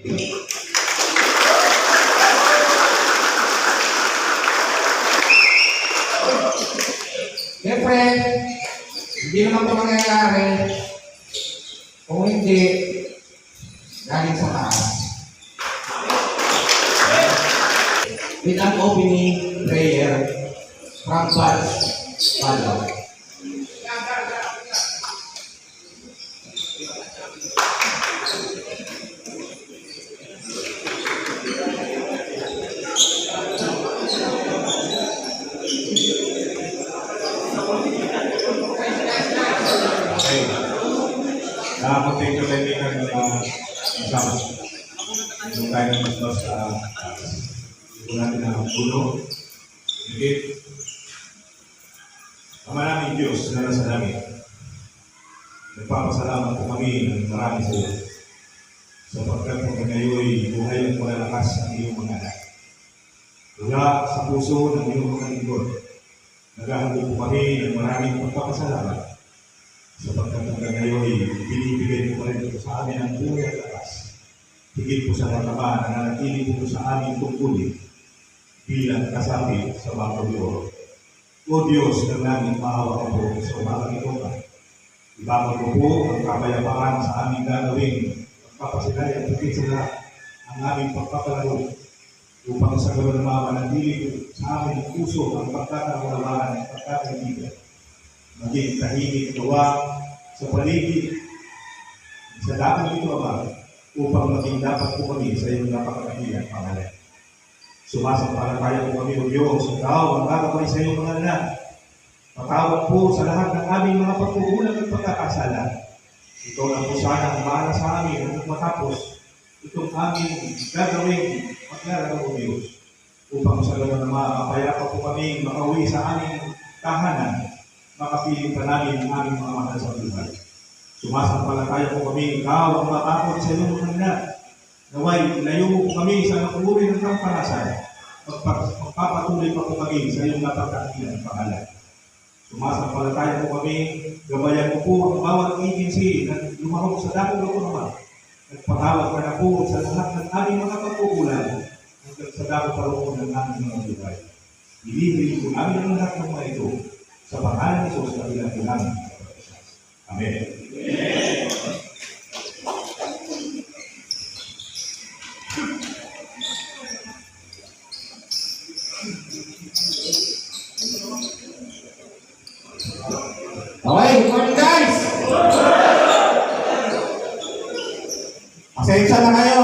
Siyempre, hindi naman ito mangyayari kung hindi galing sa taas. With an opening prayer from God's Father. Thank you kaibigan na kasama. Yung tayo ng mas sa natin ang puno. Higit. Ang maraming Diyos na nasa langit. Nagpapasalamat po kami ng marami sa iyo. Sapagkat po ngayon buhay at malalakas ang iyong mga anak. Mula sa puso ng iyong mga lingkod, naghahandog po kami ng maraming pagpapasalamat. Sapagkat hanggang ngayon binibigay po pa rin ito sa amin ang buhay at lakas. Higit po sa katama na nanatili po sa aming tungkulin bilang kasabi sa Bangko de Oro. O Diyos ng langit, maawa ka po sa umagang ito ka. Ibabag ko po ang kapayapaan sa aming gagawin, pagpapasilay at higit sa lahat ang aming pagpapalaro upang sa gawin na manatili sa aming puso ang pagkakaunawaan at pagkakaibigan. Maging tahimik gawa sa paligid sa dapat ito ba upang maging dapat po kami sa iyong napakadakilang pangalan. Sumasampalataya po kami o Diyos, ikaw ang gagawin sa iyong mga anak. Patawad po sa lahat ng aming mga pagkukulang at pagkakasala. Ito na po sana ang mahala sa amin at matapos itong aming gagawin maglalaro o Diyos. Upang sa laman na makapayapa po kami makauwi sa aming tahanan, makapiling pa namin ang aming mga mahal sa buhay. Sumasampalataya po kami, ikaw ang matakot sa iyong mga anak. Naway, layo mo po kami sa nakulurin ng kampanasan. Magpapatuloy pa po kami sa iyong napagkakilang pangalan. Sumasampalataya po kami, gabayan mo po ang bawat agency na lumahok sa dakong ito naman. Nagpatawag ka na po sa lahat ng aming mga pagkukulan hanggang sa dakong paroon ng aming mga buhay. Ilibig po namin ang lahat ng mga ito sa pangalan ni Jesus na pinagkilang. Amen. Okay, good morning guys! Pasensya na kayo.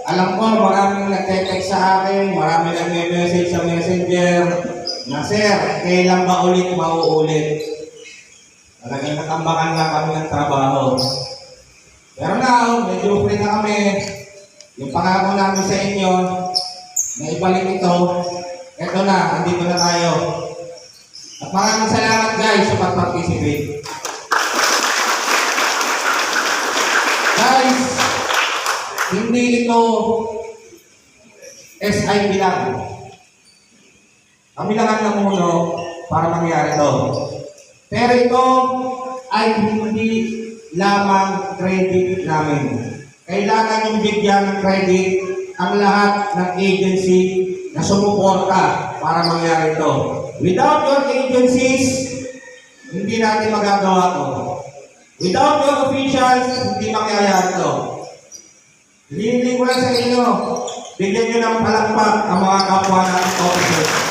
Alam ko, maraming nag-text sa akin, maraming nag-message sa messenger na sir, kailan ba ulit mauulit? Talagang natambakan na kami ng trabaho. Pero now, medyo free na kami. Yung pangako namin sa inyo na ibalik ito, eto na, andito na tayo. At maraming salamat guys sa pag-participate. Guys, hindi ito SIP lang. Kami lang ang namuno para mangyari ito. Pero ito ay hindi lamang credit namin. Kailangan yung bigyan ng credit ang lahat ng agency na sumuporta para mangyari ito. Without your agencies, hindi natin magagawa ito. Without your officials, hindi mangyayari ito. Hindi ko lang sa inyo, bigyan nyo ng palakpak ang mga kapwa natin officers.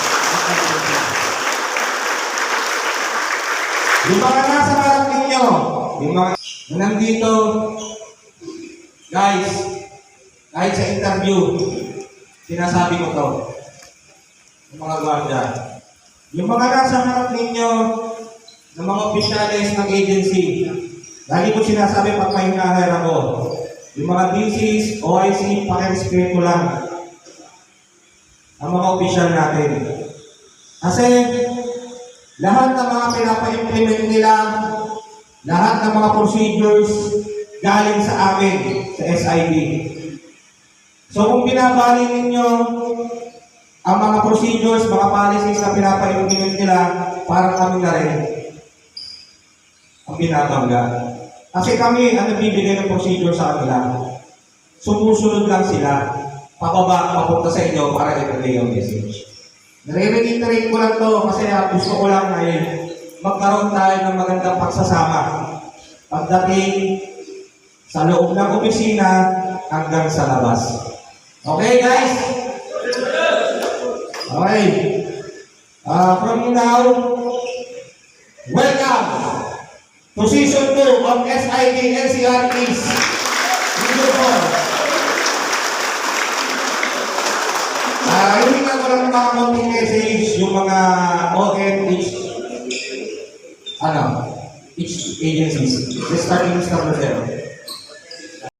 Yung mga nasa harap ninyo, yung mga nandito, guys, kahit sa interview, sinasabi ko to, yung mga gwardiya. Yung mga nasa harap ninyo, ng mga opisyalis ng agency, lagi ko sinasabi pag may hinahire ako, yung mga DCs, OIC, pakirespeto lang ang mga opisyal natin. Kasi lahat ng mga pinapa-implement nila, lahat ng mga procedures galing sa amin, sa SID. So kung binabali ninyo ang mga procedures, mga policies na pinapa-implement nila, parang kami na rin ang binabangga. Kasi kami ang nagbibigay ng procedure sa kanila. sumusunod lang sila. Pababa, papunta sa inyo para i-relay ang message. Nare-reiterate ko lang to kasi gusto ko lang ay magkaroon tayo ng magandang pagsasama. Pagdating sa loob ng opisina hanggang sa labas. Okay, guys? Okay. From now, welcome to Season 2 of SID NCR East. Video 4. Hihingan ko lang ng mga konting message, yung mga OM, each agencies. Let's start with Mr. Rosero.